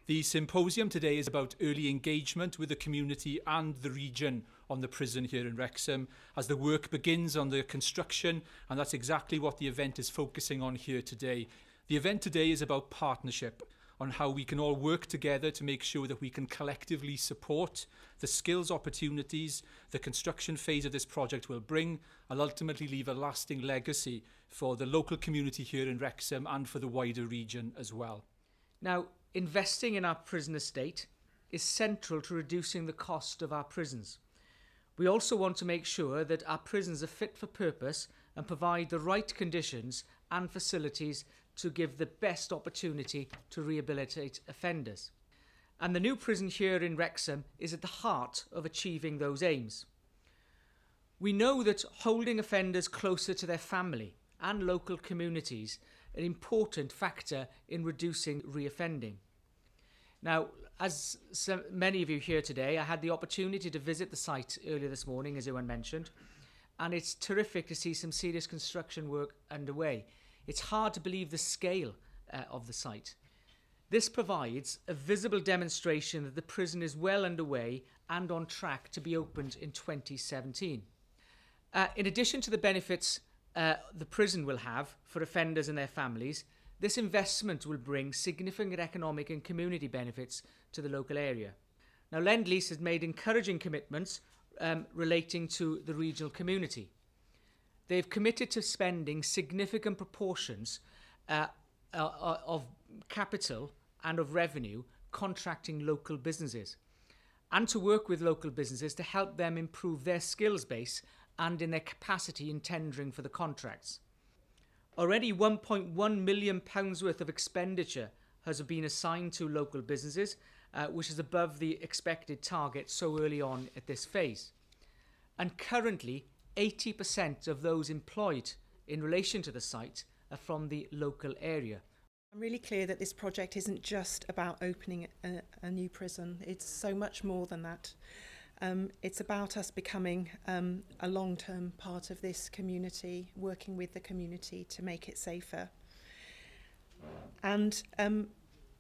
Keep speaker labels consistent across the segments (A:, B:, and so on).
A: The symposium today is about early engagement with the community and the region on the prison here in Wrexham as the work begins on the construction, and that's exactly what the event is focusing on here today. The event today is about partnership, on how we can all work together to make sure that we can collectively support the skills opportunities the construction phase of this project will bring, and ultimately leave a lasting legacy for the local community here in Wrexham and for the wider region as well.
B: Now, investing in our prison estate is central to reducing the cost of our prisons. We also want to make sure that our prisons are fit for purpose and provide the right conditions and facilities to give the best opportunity to rehabilitate offenders. And the new prison here in Wrexham is at the heart of achieving those aims. We know that holding offenders closer to their family and local communities an important factor in reducing reoffending. Now, as many of you here today, I had the opportunity to visit the site earlier this morning, as Ewan mentioned, and it's terrific to see some serious construction work underway. It's hard to believe the scale of the site. This provides a visible demonstration that the prison is well underway and on track to be opened in 2017. In addition to the benefits the prison will have for offenders and their families, this investment will bring significant economic and community benefits to the local area. Now, Lease has made encouraging commitments relating to the regional community. They've committed to spending significant proportions of capital and of revenue contracting local businesses, and to work with local businesses to help them improve their skills base and in their capacity in tendering for the contracts. Already £1.1 million worth of expenditure has been assigned to local businesses, which is above the expected target so early on at this phase. And currently, 80% of those employed in relation to the site are from the local area.
C: I'm really clear that this project isn't just about opening a new prison. It's so much more than that. It's about us becoming a long-term part of this community, working with the community to make it safer. And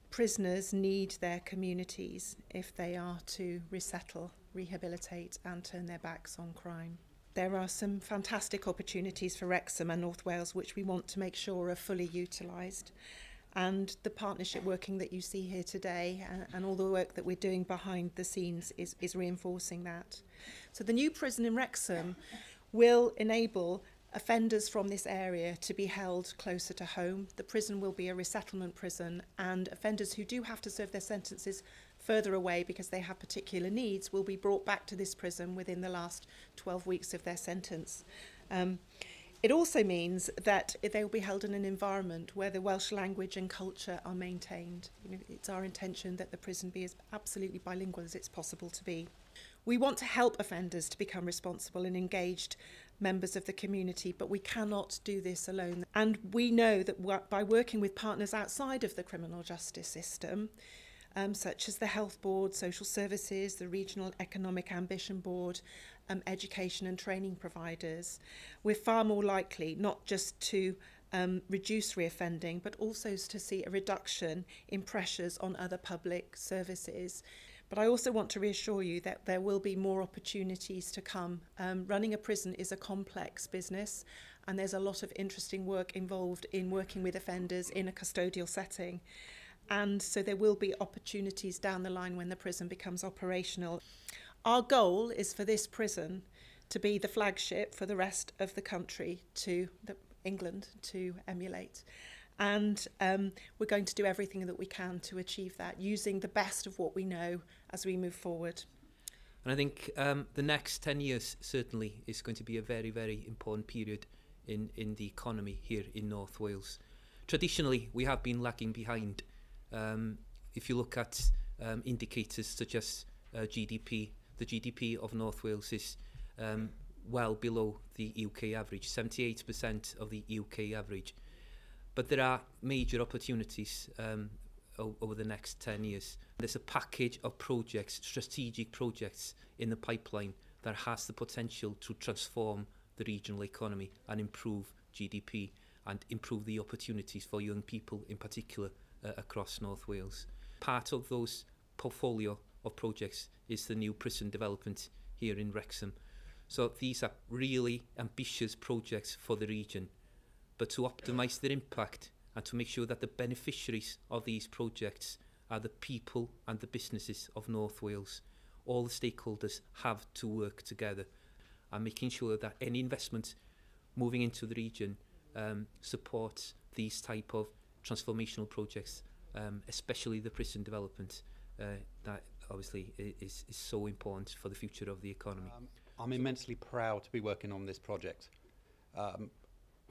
C: prisoners need their communities if they are to resettle, rehabilitate and turn their backs on crime. There are some fantastic opportunities for Wrexham and North Wales which we want to make sure are fully utilised. And the partnership working that you see here today and all the work that we're doing behind the scenes is reinforcing that. So the new prison in Wrexham will enable offenders from this area to be held closer to home. The prison will be a resettlement prison, and offenders who do have to serve their sentences further away because they have particular needs will be brought back to this prison within the last 12 weeks of their sentence. It also means that they will be held in an environment where the Welsh language and culture are maintained. It's our intention that the prison be as absolutely bilingual as it's possible to be. We want to help offenders to become responsible and engaged members of the community, but we cannot do this alone. And we know that by working with partners outside of the criminal justice system, such as the Health Board, Social Services, the Regional Economic Ambition Board, education and training providers, we're far more likely not just to reduce reoffending, but also to see a reduction in pressures on other public services. But I also want to reassure you that there will be more opportunities to come. Running a prison is a complex business, and there's a lot of interesting work involved in working with offenders in a custodial setting. And so there will be opportunities down the line when the prison becomes operational. Our goal is for this prison to be the flagship for the rest of the country, England to emulate. And we're going to do everything that we can to achieve that, using the best of what we know as we move forward.
D: And I think the next 10 years certainly is going to be a very, very important period in the economy here in North Wales. Traditionally, we have been lagging behind. If you look at indicators such as GDP, the GDP of North Wales is well below the UK average, 78% of the UK average. But there are major opportunities over the next 10 years. There's a package of projects, strategic projects in the pipeline that has the potential to transform the regional economy and improve GDP and improve the opportunities for young people in particular across North Wales. Part of those portfolio of projects is the new prison development here in Wrexham. So these are really ambitious projects for the region, but to optimise their impact and to make sure that the beneficiaries of these projects are the people and the businesses of North Wales. All the stakeholders have to work together and making sure that any investment moving into the region supports these type of transformational projects, especially the prison development that obviously is so important for the future of the economy.
E: I'm immensely proud to be working on this project.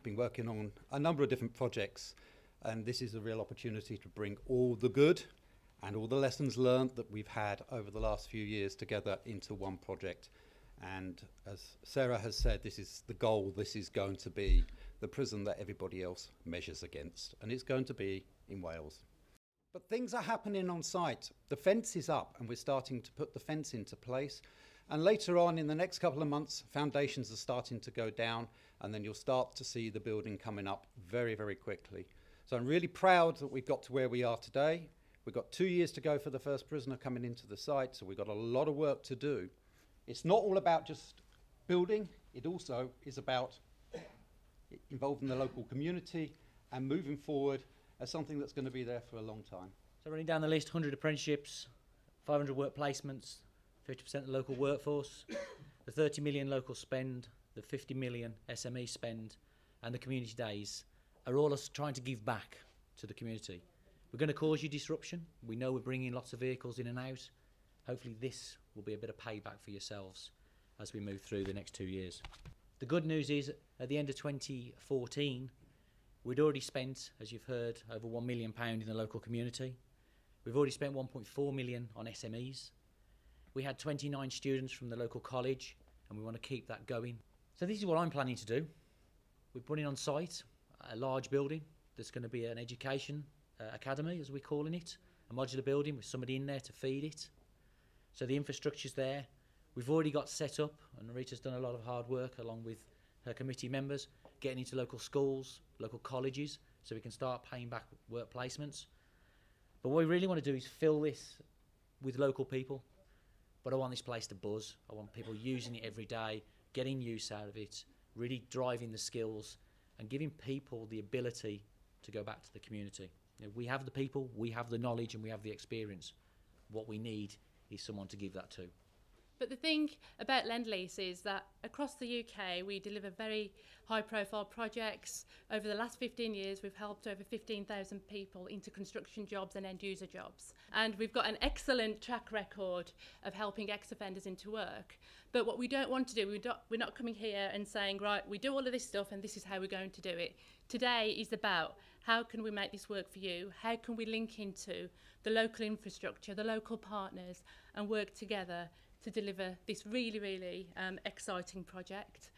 E: Been working on a number of different projects, and this is a real opportunity to bring all the good and all the lessons learned that we've had over the last few years together into one project. And as Sarah has said, this is the goal. This is going to be the prison that everybody else measures against, and it's going to be in Wales. But things are happening on site. The fence is up, and we're starting to put the fence into place. And later on, in the next couple of months, foundations are starting to go down, and then you'll start to see the building coming up very, very quickly. So I'm really proud that we've got to where we are today. We've got 2 years to go for the first prisoner coming into the site, so we've got a lot of work to do. It's not all about just building, it also is about involving the local community and moving forward as something that's going to be there for a long time.
F: So running down the list, 100 apprenticeships, 500 work placements, 50% of the local workforce, the 30 million local spend, the 50 million SME spend, and the community days are all us trying to give back to the community. We're going to cause you disruption. We know we're bringing lots of vehicles in and out. Hopefully this will be a bit of payback for yourselves as we move through the next 2 years. The good news is at the end of 2014, we'd already spent, as you've heard, over £1 million in the local community. We've already spent 1.4 million on SMEs. We had 29 students from the local college, and we want to keep that going. So this is what I'm planning to do. We're putting on site a large building. There's going to be an education academy, as we're calling it, a modular building with somebody in there to feed it. So the infrastructure's there. We've already got set up, and Rita's done a lot of hard work along with her committee members, getting into local schools, local colleges, so we can start paying back work placements. But what we really want to do is fill this with local people. But I want this place to buzz. I want people using it every day, getting use out of it, really driving the skills and giving people the ability to go back to the community. You know, we have the people, we have the knowledge, and we have the experience. What we need is someone to give that to.
G: But the thing about Lease is that across the UK we deliver very high profile projects. Over the last 15 years we've helped over 15,000 people into construction jobs and end user jobs. And we've got an excellent track record of helping ex-offenders into work. But what we don't want to do, we're not coming here and saying, right, we do all of this stuff and this is how we're going to do it. Today is about how can we make this work for you? How can we link into the local infrastructure, the local partners, and work together to deliver this really, really exciting project.